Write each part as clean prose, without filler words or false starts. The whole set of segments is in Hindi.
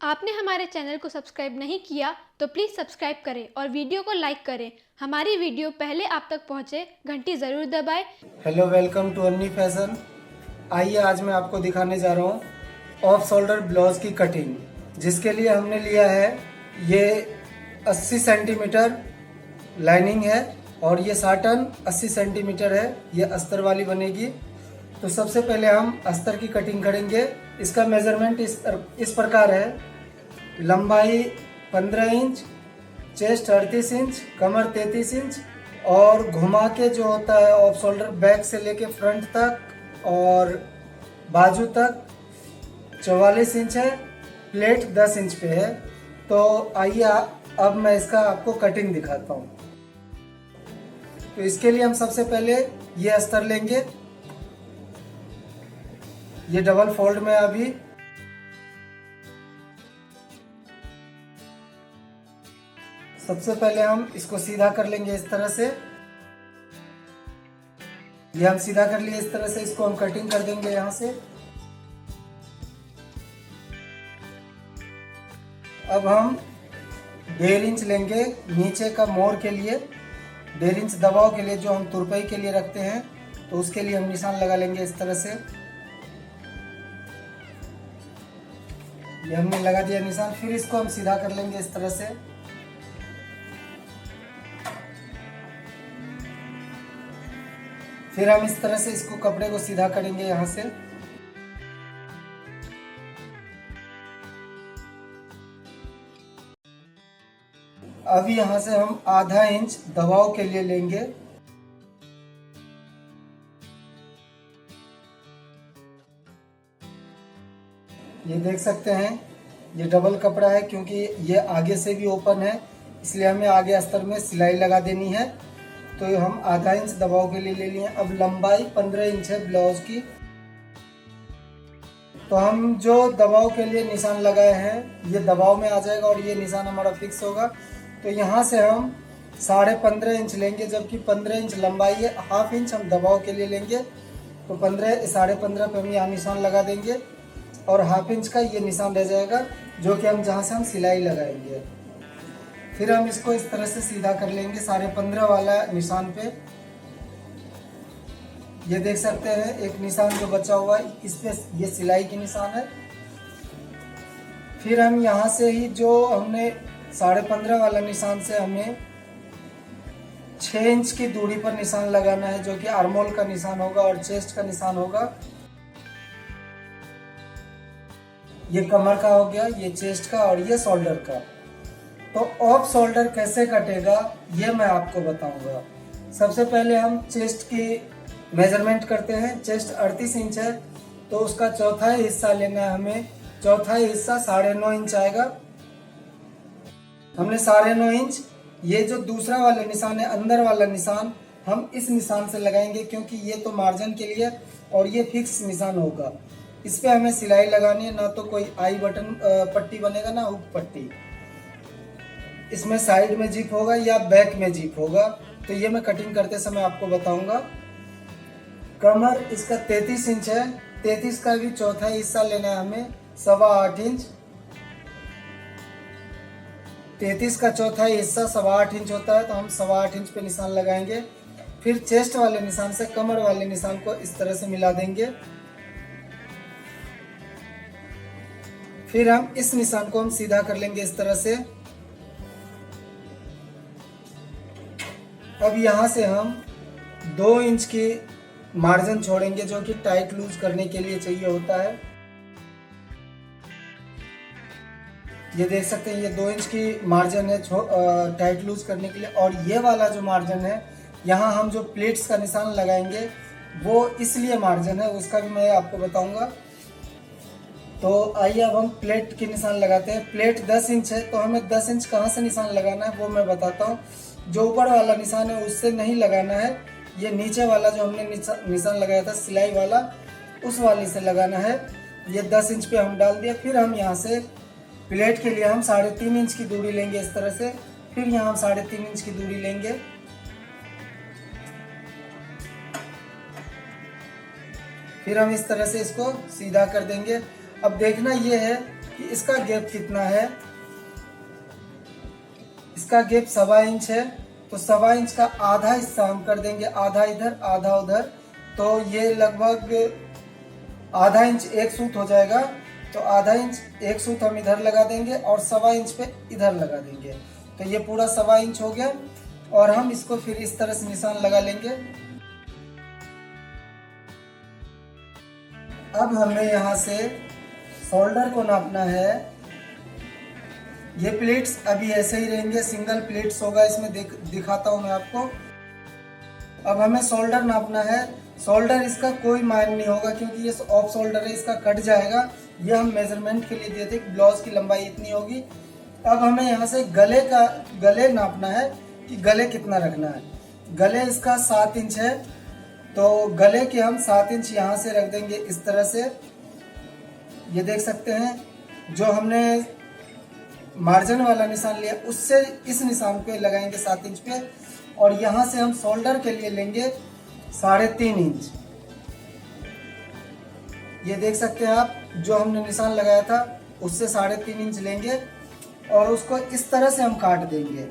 आपने हमारे चैनल को सब्सक्राइब नहीं किया तो प्लीज़ सब्सक्राइब करें और वीडियो को लाइक करें। हमारी वीडियो पहले आप तक पहुंचे, घंटी ज़रूर दबाएं। हेलो, वेलकम टू अन्नी फैशन। आइए आज मैं आपको दिखाने जा रहा हूँ ऑफ शोल्डर ब्लाउज की कटिंग, जिसके लिए हमने लिया है ये 80 सेंटीमीटर लाइनिंग है और ये साटन 80 सेंटीमीटर है। ये अस्तर वाली बनेगी। तो सबसे पहले हम अस्तर की कटिंग करेंगे। इसका मेजरमेंट इस प्रकार है। लंबाई 15 इंच, चेस्ट 38 इंच, कमर 33 इंच और घुमा के जो होता है ऑफ शोल्डर बैक से लेके फ्रंट तक और बाजू तक 44 इंच है। प्लेट 10 इंच पे है। तो आइए अब मैं इसका आपको कटिंग दिखाता हूँ। तो इसके लिए हम सबसे पहले ये अस्तर लेंगे। ये डबल फोल्ड में अभी सबसे पहले हम इसको सीधा कर लेंगे इस तरह से। ये हम सीधा कर लिए इस तरह से। इसको हम कटिंग कर देंगे यहाँ से। अब हम 1.5 इंच लेंगे नीचे का मोड़ के लिए। 1.5 इंच दबाव के लिए जो हम तुरपाई के लिए रखते हैं, तो उसके लिए हम निशान लगा लेंगे इस तरह से। ये हमने लगा दिया निशान। फिर इसको हम सीधा कर लेंगे इस तरह से। फिर हम इस तरह से इसको कपड़े को सीधा करेंगे यहाँ से। अब यहाँ से हम आधा इंच दबाव के लिए लेंगे। ये देख सकते हैं, ये डबल कपड़ा है क्योंकि ये आगे से भी ओपन है, इसलिए हमें आगे अस्तर में सिलाई लगा देनी है। तो हम आधा इंच दबाव के लिए ले लिए। अब लंबाई 15 इंच है ब्लाउज की। तो हम जो दबाव के लिए निशान लगाए हैं ये दबाव में आ जाएगा और ये निशान हमारा फिक्स होगा। तो यहाँ से हम 15.5 इंच लेंगे, जबकि 15 इंच लंबाई है। हाफ इंच हम दबाव के लिए लेंगे। तो 15.5 पे हम यहाँ निशान लगा देंगे और हाफ इंच का ये निशान रह जाएगा, जो कि हम जहाँ से हम सिलाई लगाएंगे। फिर हम इसको इस तरह से सीधा कर लेंगे 15.5 वाला निशान पे। ये देख सकते हैं एक निशान जो बचा हुआ है, इस पे ये सिलाई की निशान है। फिर हम यहाँ से ही जो हमने 15.5 वाला निशान से हमें 6 इंच की दूरी पर निशान लगाना है, जो कि आर्मोल का निशान होगा और चेस्ट का निशान होगा। ये कमर का हो गया, ये चेस्ट का और ये शोल्डर का। तो ऑफ शोल्डर कैसे कटेगा ये मैं आपको बताऊंगा। सबसे पहले हम चेस्ट की मेजरमेंट करते हैं। चेस्ट 38 इंच है, तो उसका चौथाई हिस्सा लेना है हमें। चौथाई हिस्सा 9.5 इंच आएगा। हमने 9.5 इंच, ये जो दूसरा वाला निशान है अंदर वाला निशान, हम इस निशान से लगाएंगे क्योंकि ये तो मार्जिन के लिए और ये फिक्स निशान होगा। इस पे हमें सिलाई लगानी है, ना तो कोई आई बटन पट्टी बनेगा ना हुक पट्टी। इसमें साइड में जिप होगा या बैक में जिप होगा, तो ये मैं कटिंग करते समय आपको बताऊंगा। कमर इसका 33 इंच है। 33 का भी चौथा हिस्सा लेना है हमें 8.25 इंच। 33 का चौथा हिस्सा 8.25 इंच होता है, तो हम 8.25 इंच पे निशान लगाएंगे। फिर चेस्ट वाले निशान से कमर वाले निशान को इस तरह से मिला देंगे। फिर हम इस निशान को हम सीधा कर लेंगे इस तरह से। अब यहाँ से हम 2 इंच की मार्जिन छोड़ेंगे, जो कि टाइट लूज करने के लिए चाहिए होता है। ये देख सकते हैं, ये 2 इंच की मार्जिन है टाइट लूज करने के लिए। और ये वाला जो मार्जिन है, यहाँ हम जो प्लेट्स का निशान लगाएंगे वो इसलिए मार्जिन है, उसका भी मैं आपको बताऊंगा। तो आइए अब हम प्लेट की निशान लगाते हैं। प्लेट 10 इंच है, तो हमें 10 इंच कहाँ से निशान लगाना है वो मैं बताता हूँ। जो ऊपर वाला निशान है उससे नहीं लगाना है, ये नीचे वाला जो हमने निशान लगाया था सिलाई वाला, उस वाले से लगाना है। ये 10 इंच पे हम डाल दिया। फिर हम यहाँ से प्लेट के लिए हम 3.5 इंच की दूरी लेंगे इस तरह से। फिर यहाँ हम 3.5 इंच की दूरी लेंगे। फिर हम इस तरह से इसको सीधा कर देंगे। अब देखना ये है कि इसका गैप कितना है। इसका गैप 1.25 इंच है, तो 1.25 इंच का आधा हिस्सा हम कर देंगे, आधा इधर आधा उधर, तो ये लगभग आधा इंच एक सूत हो जाएगा। तो आधा इंच एक सूत हम इधर लगा देंगे और 1.25 इंच पे इधर लगा देंगे, तो ये पूरा 1.25 इंच हो गया। और हम इसको फिर इस तरह से निशान लगा लेंगे। अब हमें यहाँ से शोल्डर को नापना है। ये प्लेट्स अभी ऐसे ही रहेंगे, सिंगल प्लेट्स होगा इसमें, दिखाता हूँ मैं आपको। अब हमें शोल्डर नापना है। शोल्डर इसका कोई मायने नहीं होगा क्योंकि ये ऑफ शोल्डर है, इसका कट जाएगा। ये हम मेजरमेंट के लिए दिए थे, ब्लाउज की लंबाई इतनी होगी। अब हमें यहाँ से गले नापना है कि गले कितना रखना है। गले इसका 7 इंच है, तो गले के हम 7 इंच यहाँ से रख देंगे इस तरह से। ये देख सकते हैं जो हमने मार्जिन वाला निशान लिया उससे इस निशान पे लगाएंगे 7 इंच पे, और यहाँ से हम शोल्डर के लिए लेंगे 3.5 इंच। ये देख सकते हैं आप, जो हमने निशान लगाया था उससे 3.5 इंच लेंगे और उसको इस तरह से हम काट देंगे।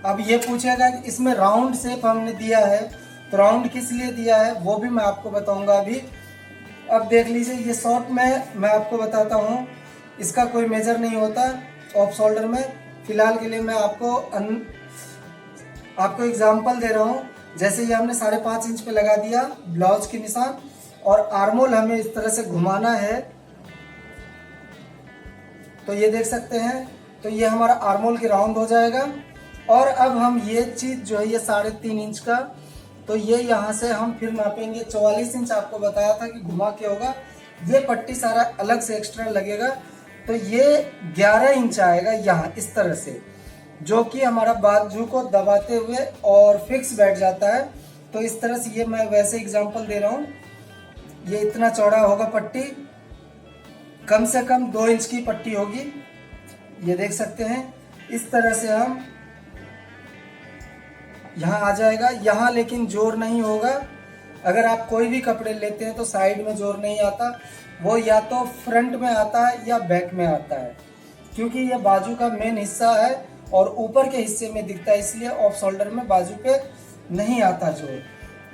अब ये पूछेगा कि इसमें राउंड शेप हमने दिया है, तो राउंड किस लिए दिया है वो भी मैं आपको बताऊंगा अभी। अब देख लीजिए, ये शॉर्ट में मैं आपको बताता हूँ, इसका कोई मेजर नहीं होता ऑफ शोल्डर में। फिलहाल के लिए मैं आपको एग्जांपल दे रहा हूँ। जैसे ये हमने 5.5 इंच पे लगा दिया ब्लाउज की निशान, और आर्मोल हमें इस तरह से घुमाना है, तो ये देख सकते हैं, तो ये हमारा आर्मोल की राउंड हो जाएगा। और अब हम ये चीज जो है ये 3.5 इंच का, तो ये यहाँ से हम फिर नापेंगे 44 इंच। आपको बताया था कि घुमा के होगा, ये पट्टी सारा अलग से एक्स्ट्रा लगेगा, तो ये 11 इंच आएगा यहाँ इस तरह से, जो कि हमारा बाजू को दबाते हुए और फिक्स बैठ जाता है। तो इस तरह से, ये मैं वैसे एग्जांपल दे रहा हूँ, ये इतना चौड़ा होगा पट्टी, कम से कम 2 इंच की पट्टी होगी। ये देख सकते हैं, इस तरह से हम यहाँ आ जाएगा। यहाँ लेकिन जोर नहीं होगा। अगर आप कोई भी कपड़े लेते हैं तो साइड में जोर नहीं आता, वो या तो फ्रंट में आता है या बैक में आता है, क्योंकि ये बाजू का मेन हिस्सा है और ऊपर के हिस्से में दिखता है, इसलिए ऑफ शोल्डर में बाजू पे नहीं आता जोर।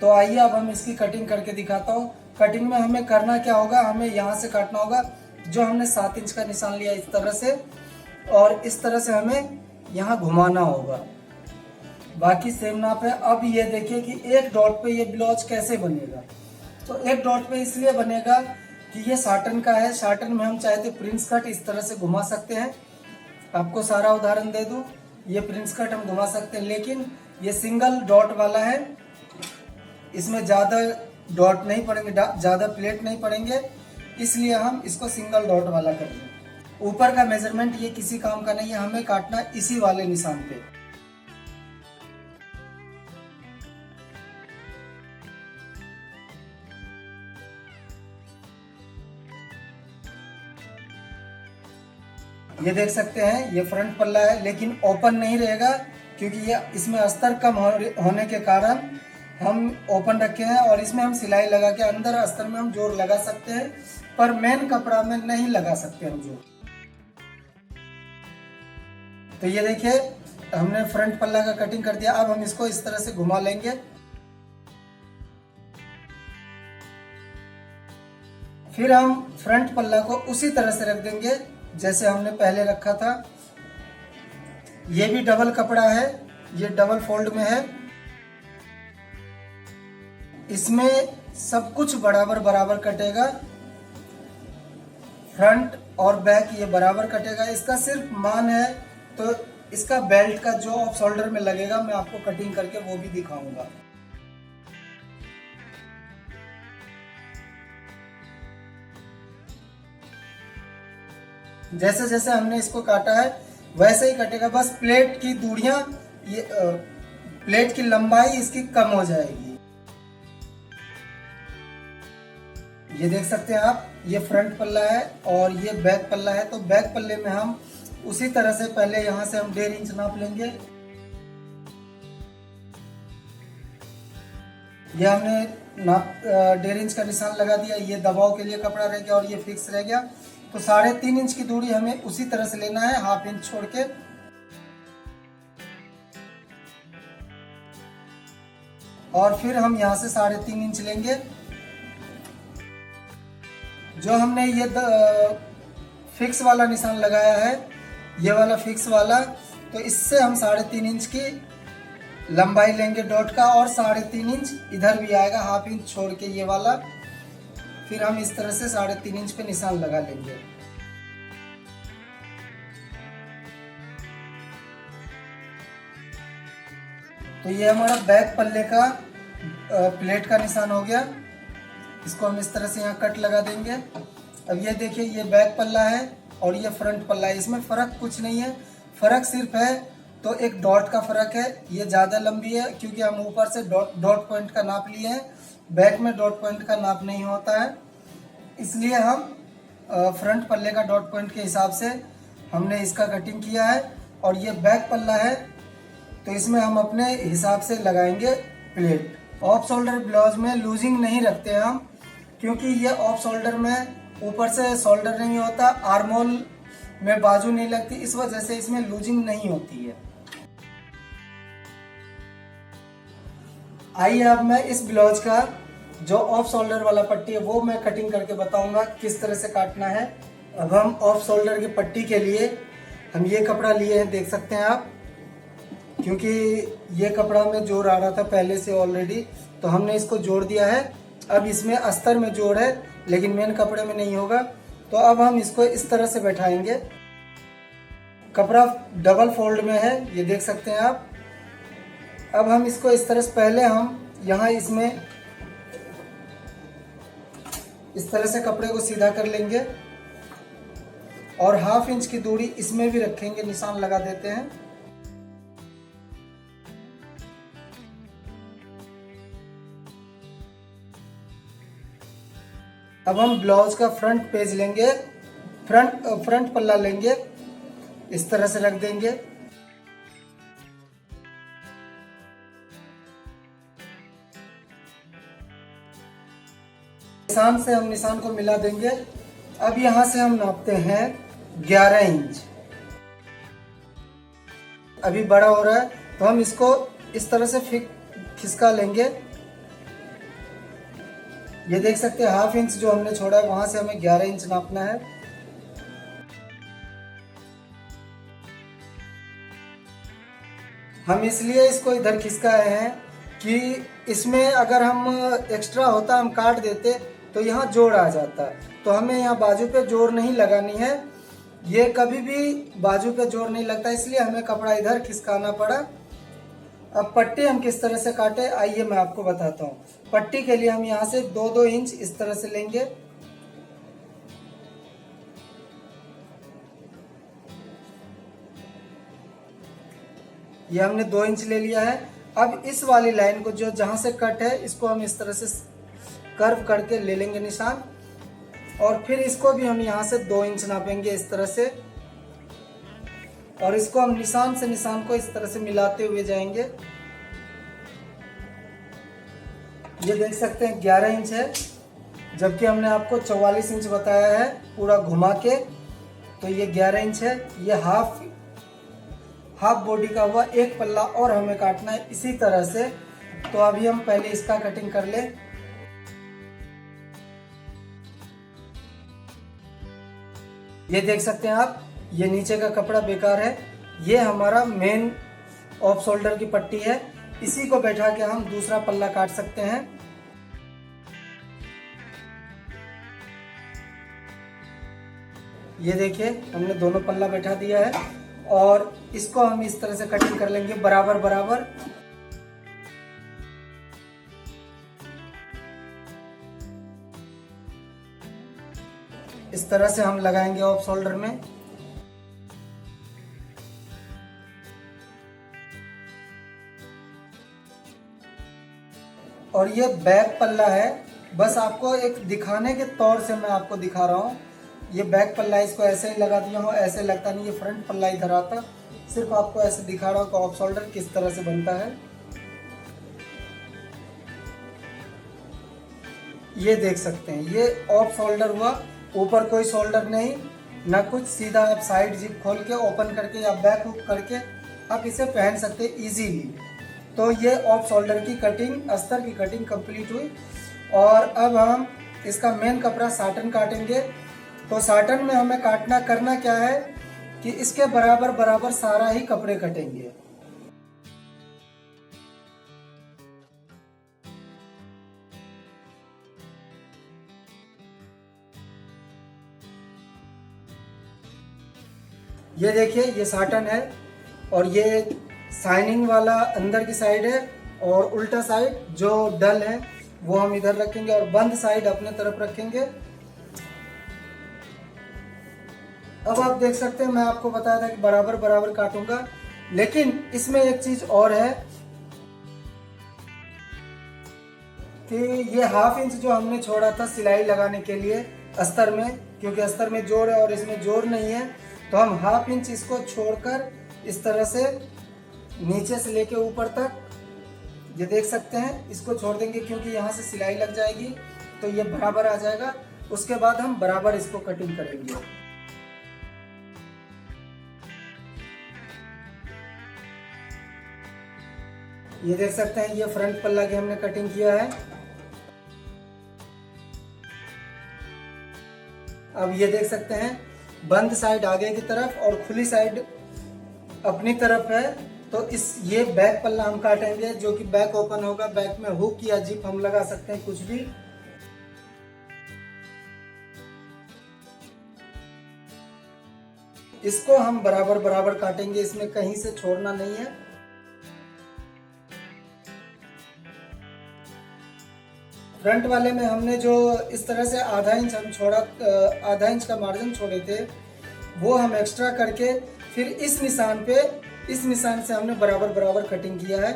तो आइए अब हम इसकी कटिंग करके दिखाता हूँ। कटिंग में हमें करना क्या होगा, हमें यहाँ से काटना होगा, जो हमने 7 इंच का निशान लिया इस तरह से, और इस तरह से हमें यहाँ घुमाना होगा। बाकी सेम नाप है। अब ये देखिए कि एक डॉट पे ये ब्लाउज कैसे बनेगा। तो एक डॉट पे इसलिए बनेगा कि ये साटन का है। साटन में हम चाहे तो प्रिंस कट इस तरह से घुमा सकते हैं। आपको सारा उदाहरण दे दूं, ये प्रिंस कट हम घुमा सकते हैं, लेकिन ये सिंगल डॉट वाला है, इसमें ज़्यादा डॉट नहीं पड़ेंगे, ज़्यादा प्लेट नहीं पड़ेंगे, इसलिए हम इसको सिंगल डॉट वाला कर दें। ऊपर का मेजरमेंट ये किसी काम का नहीं है, हमें काटना इसी वाले निशान पे। ये देख सकते हैं, ये फ्रंट पल्ला है, लेकिन ओपन नहीं रहेगा क्योंकि ये इसमें अस्तर कम होने के कारण हम ओपन रखे हैं, और इसमें हम सिलाई लगा के अंदर अस्तर में हम जोर लगा सकते हैं, पर मेन कपड़ा में नहीं लगा सकते हम जोर। तो ये देखिए, हमने फ्रंट पल्ला का कटिंग कर दिया। अब हम इसको इस तरह से घुमा लेंगे। फिर हम फ्रंट पल्ला को उसी तरह से रख देंगे जैसे हमने पहले रखा था। ये भी डबल कपड़ा है, ये डबल फोल्ड में है, इसमें सब कुछ बराबर बराबर कटेगा, फ्रंट और बैक ये बराबर कटेगा। इसका सिर्फ मान है, तो इसका बेल्ट का जो ऑफ शोल्डर में लगेगा मैं आपको कटिंग करके वो भी दिखाऊंगा। जैसे जैसे हमने इसको काटा है वैसे ही कटेगा, बस प्लेट की दूरियां, ये प्लेट की लंबाई इसकी कम हो जाएगी। ये देख सकते हैं आप, ये फ्रंट पल्ला है और ये बैक पल्ला है। तो बैक पल्ले में हम उसी तरह से पहले यहाँ से हम 1.5 इंच नाप लेंगे। ये हमने नाप 1.5 इंच का निशान लगा दिया। ये दबाव के लिए कपड़ा रह गया और ये फिक्स रह गया। तो 3.5 इंच की दूरी हमें उसी तरह से लेना है, 1/2 इंच छोड़ के। और फिर हम यहाँ से 3.5 इंच लेंगे। जो हमने ये फिक्स वाला निशान लगाया है, ये वाला फिक्स वाला, तो इससे हम 3.5 इंच की लंबाई लेंगे डॉट का, और 3.5 इंच इधर भी आएगा, 1/2 इंच छोड़ के ये वाला। फिर हम इस तरह से 3.5 इंच पे निशान लगा लेंगे। तो ये हमारा बैक पल्ले का प्लेट का निशान हो गया। इसको हम इस तरह से यहाँ कट लगा देंगे। अब ये देखिए, ये बैक पल्ला है और ये फ्रंट पल्ला है। इसमें फ़र्क कुछ नहीं है, फ़र्क सिर्फ है तो एक डॉट का फ़र्क है। ये ज़्यादा लंबी है क्योंकि हम ऊपर से डॉट पॉइंट का नाप लिए हैं। बैक में डॉट पॉइंट का नाप नहीं होता है, इसलिए हम फ्रंट पल्ले का डॉट पॉइंट के हिसाब से हमने इसका कटिंग किया है। और ये बैक पल्ला है तो इसमें हम अपने हिसाब से लगाएंगे प्लेट। ऑफ शोल्डर ब्लाउज में लूजिंग नहीं रखते हम, क्योंकि ये ऑफ शोल्डर में ऊपर से शोल्डर नहीं होता, आर्मोल में बाजू नहीं लगती, इस वजह से इसमें लूजिंग नहीं होती है। आइए अब मैं इस ब्लाउज का जो ऑफ शोल्डर वाला पट्टी है वो मैं कटिंग करके बताऊंगा किस तरह से काटना है। अब हम ऑफ शोल्डर की पट्टी के लिए हम ये कपड़ा लिए हैं, देख सकते हैं आप, क्योंकि ये कपड़ा में जोड़ आ रहा था पहले से ऑलरेडी, तो हमने इसको जोड़ दिया है। अब इसमें अस्तर में जोड़ है लेकिन मेन कपड़े में नहीं होगा। तो अब हम इसको इस तरह से बैठाएंगे। कपड़ा डबल फोल्ड में है, ये देख सकते हैं आप। अब हम इसको इस तरह से, पहले हम यहाँ इसमें इस तरह से कपड़े को सीधा कर लेंगे और 1/2 इंच की दूरी इसमें भी रखेंगे, निशान लगा देते हैं। अब हम ब्लाउज का फ्रंट पेज लेंगे, फ्रंट पल्ला लेंगे, इस तरह से रख देंगे। निशान से हम निशान को मिला देंगे। अब यहां से हम नापते हैं 11 इंच। अभी बड़ा हो रहा है तो हम इसको इस तरह से खिसका लेंगे। ये देख सकते हैं 1/2 इंच जो हमने छोड़ा है वहां से हमें 11 इंच नापना है। हम इसलिए इसको इधर खिसकाए हैं कि इसमें अगर हम एक्स्ट्रा होता हम काट देते तो यहाँ जोड़ आ जाता, तो हमें यहाँ बाजू पे जोड़ नहीं लगानी है। ये कभी भी बाजू पे जोड़ नहीं लगता, इसलिए हमें कपड़ा इधर खिसकाना पड़ा। अब पट्टी हम किस तरह से काटे आइए मैं आपको बताता हूँ। पट्टी के लिए हम यहाँ से 2-2 इंच इस तरह से लेंगे। ये हमने 2 इंच ले लिया है। अब इस वाली लाइन को जो जहां से कट है इसको हम इस तरह से कर्व करके ले लेंगे निशान, और फिर इसको भी हम यहाँ से 2 इंच नापेंगे इस तरह से, और इसको हम निशान से निशान को इस तरह से मिलाते हुए जाएंगे। ये देख सकते हैं 11 इंच है, जबकि हमने आपको 44 इंच बताया है पूरा घुमा के, तो ये 11 इंच है। ये हाफ बॉडी का हुआ, एक पल्ला और हमें काटना है इसी तरह से। तो अभी हम पहले इसका कटिंग कर ले। ये देख सकते हैं आप, ये नीचे का कपड़ा बेकार है। ये हमारा मेन ऑफ शोल्डर की पट्टी है, इसी को बैठा के हम दूसरा पल्ला काट सकते हैं। ये देखिए हमने दोनों पल्ला बैठा दिया है, और इसको हम इस तरह से कटिंग कर लेंगे बराबर बराबर। इस तरह से हम लगाएंगे ऑफ शोल्डर में। और ये बैक पल्ला है, बस आपको एक दिखाने के तौर से मैं आपको दिखा रहा हूँ। ये बैक पल्ला, इसको ऐसे ही लगा दिया हूँ, ऐसे लगता नहीं, ये फ्रंट पल्ला इधर आता। सिर्फ आपको ऐसे दिखा रहा हूँ कि ऑफ शोल्डर किस तरह से बनता है। ये देख सकते हैं, ये ऑफ शोल्डर हुआ, ऊपर कोई शोल्डर नहीं ना कुछ, सीधा आप साइड जिप खोल के ओपन करके या बैक हुक करके आप इसे पहन सकते हैं इजीली। तो ये ऑफ शोल्डर की कटिंग, अस्तर की कटिंग कंप्लीट हुई। और अब हम इसका मेन कपड़ा साटन काटेंगे। तो साटन में हमें करना क्या है कि इसके बराबर बराबर सारा ही कपड़े कटेंगे। ये देखिए, ये साटन है और ये शाइनिंग वाला अंदर की साइड है और उल्टा साइड जो डल है वो हम इधर रखेंगे और बंद साइड अपने तरफ रखेंगे। अब आप देख सकते हैं, मैं आपको बताया था कि बराबर बराबर काटूंगा, लेकिन इसमें एक चीज और है कि ये हाफ इंच जो हमने छोड़ा था सिलाई लगाने के लिए अस्तर में, क्योंकि अस्तर में जोड़ है और इसमें जोड़ नहीं है, तो हम हाफ इंच इसको छोड़कर इस तरह से नीचे से लेके ऊपर तक, ये देख सकते हैं, इसको छोड़ देंगे क्योंकि यहाँ से सिलाई लग जाएगी तो ये बराबर आ जाएगा। उसके बाद हम बराबर इसको कटिंग करेंगे। ये देख सकते हैं, ये फ्रंट पल्ला की हमने कटिंग किया है। अब ये देख सकते हैं, बंद साइड आगे की तरफ और खुली साइड अपनी तरफ है। तो ये बैक पल्ला हम काटेंगे, जो कि बैक ओपन होगा। बैक में हुक या जिप हम लगा सकते हैं, कुछ भी। इसको हम बराबर बराबर काटेंगे, इसमें कहीं से छोड़ना नहीं है। फ्रंट वाले में हमने जो इस तरह से आधा इंच हम छोड़ा, आधा इंच का मार्जिन छोड़े थे, वो हम एक्स्ट्रा करके फिर इस निशान से हमने बराबर बराबर कटिंग किया है।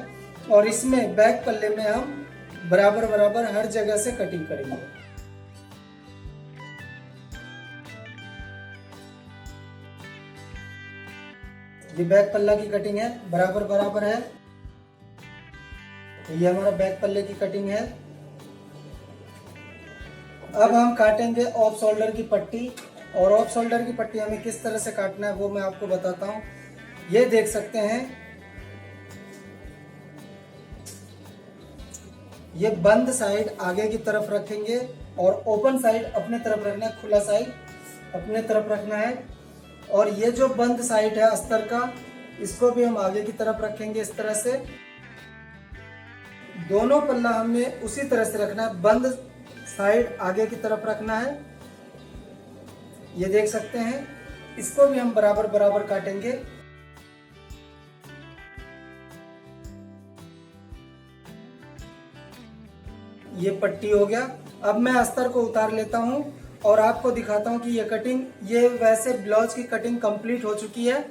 और इसमें बैक पल्ले में हम बराबर बराबर हर जगह से कटिंग करेंगे। ये बैक पल्ला की कटिंग है, बराबर बराबर है। तो ये हमारा बैक पल्ले की कटिंग है। अब हम काटेंगे ऑफ शोल्डर की पट्टी, और ऑफ शोल्डर की पट्टी हमें किस तरह से काटना है वो मैं आपको बताता हूँ। ये देख सकते हैं, ये बंद साइड आगे की तरफ रखेंगे और ओपन साइड अपने तरफ रखना है, खुला साइड अपने तरफ रखना है। और ये जो बंद साइड है अस्तर का, इसको भी हम आगे की तरफ रखेंगे इस तरह से। दोनों पल्ला हमें उसी तरह से रखना है, बंद साइड आगे की तरफ रखना है। ये देख सकते हैं, इसको भी हम बराबर बराबर काटेंगे। ये पट्टी हो गया। अब मैं अस्तर को उतार लेता हूं और आपको दिखाता हूं कि ये कटिंग, ये वैसे ब्लाउज की कटिंग कंप्लीट हो चुकी है,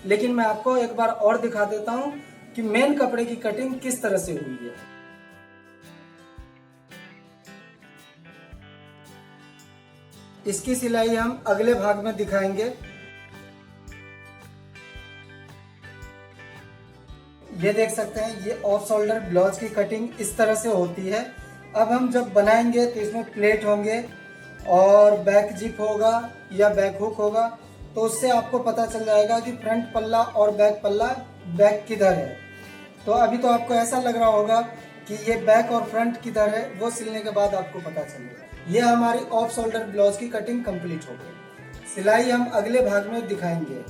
लेकिन मैं आपको एक बार और दिखा देता हूं कि मेन कपड़े की कटिंग किस तरह से हुई है। इसकी सिलाई हम अगले भाग में दिखाएंगे। ये देख सकते हैं, ये ऑफ शोल्डर ब्लाउज की कटिंग इस तरह से होती है। अब हम जब बनाएंगे तो इसमें प्लेट होंगे और बैक जिप होगा या बैक हुक होगा, तो उससे आपको पता चल जाएगा कि फ्रंट पल्ला और बैक पल्ला, बैक किधर है। तो अभी तो आपको ऐसा लग रहा होगा कि ये बैक और फ्रंट किधर है, वो सिलने के बाद आपको पता चलेगा। ये हमारी ऑफ शोल्डर ब्लाउज की कटिंग कंप्लीट हो गई। सिलाई हम अगले भाग में दिखाएंगे।